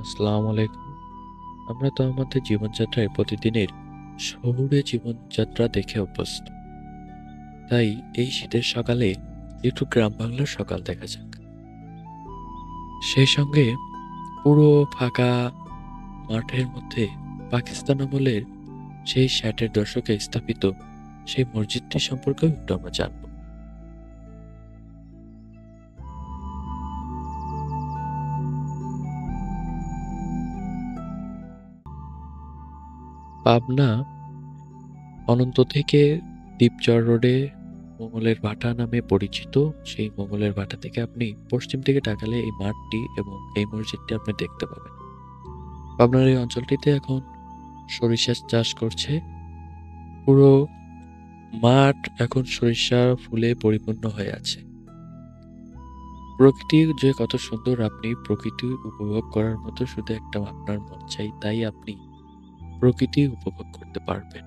আসসালামু আলাইকুম। আমরা তো আমাদের জীবনযাত্রায় প্রতিদিনের শহুরে জীবনযাত্রা দেখে অভ্যস্ত। তাই এই শীতের সকালে একটু গ্রাম বাংলার সকাল দেখা যাক। সেই সঙ্গে পুরো ফাঁকা মাঠের মধ্যে পাকিস্তান আমলের সেই ৬০-এর দশকে স্থাপিত সেই মসজিদটি সম্পর্কেও একটু আমরা জানব। পাবনা অনন্ত থেকে দ্বীপচর রোডে মোগলের ভাটা নামে পরিচিত সেই মোগলের ভাটা থেকে আপনি পশ্চিম দিকে তাকালে এই মাঠটি এবং এই মসজিদটি আপনি দেখতে পাবেন। পাবনার এই অঞ্চলটিতে এখন সরিষা চাষ করছে। পুরো মাঠ এখন সরিষা ফুলে পরিপূর্ণ হয়ে আছে। প্রকৃতি যে কত সুন্দর, আপনি প্রকৃতি উপভোগ করার মতো শুধু একটা আপনার মন চাই, তাই আপনি প্রকৃতি উপভোগ করতে পারবেন।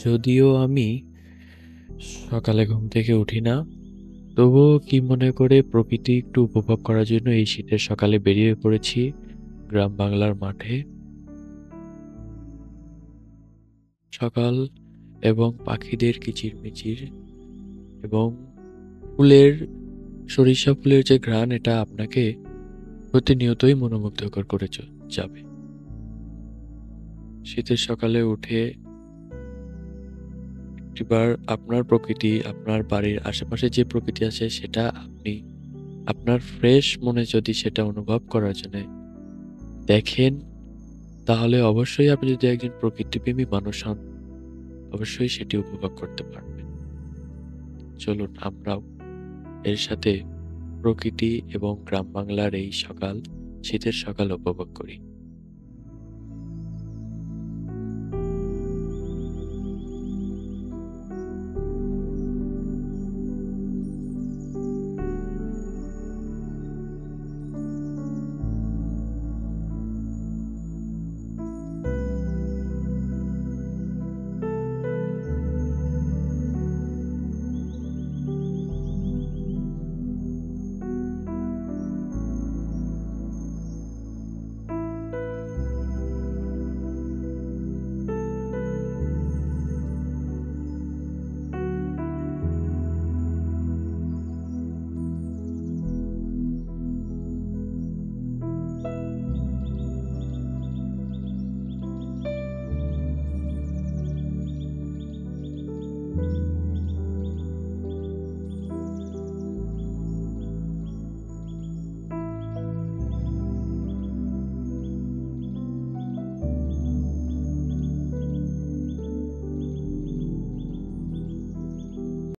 যদিও আমি সকালে ঘুম থেকে উঠি না, তবুও কি মনে করে প্রকৃতি একটু উপভোগ করার জন্য এই শীতের সকালে বেরিয়ে পড়েছি গ্রাম বাংলার মাঠে। সকাল এবং পাখিদের কিচিরমিচির এবং ফুলের সরিষা ফুলের যে ঘ্রাণ, এটা আপনাকে প্রতিনিয়তই মনোমুগ্ধকর করে যাবে। শীতের সকালে উঠে একটিবার আপনার প্রকৃতি, আপনার বাড়ির আশেপাশে যে প্রকৃতি আছে সেটা আপনি আপনার ফ্রেশ মনে যদি সেটা অনুভব করার জন্য দেখেন, তাহলে অবশ্যই আপনি যদি একজন প্রকৃতিপ্রেমী মানুষ হন, অবশ্যই সেটি উপভোগ করতে পারবেন। চলুন আমরাও এর সাথে প্রকৃতি এবং গ্রাম বাংলার এই সকাল, শীতের সকাল উপভোগ করি।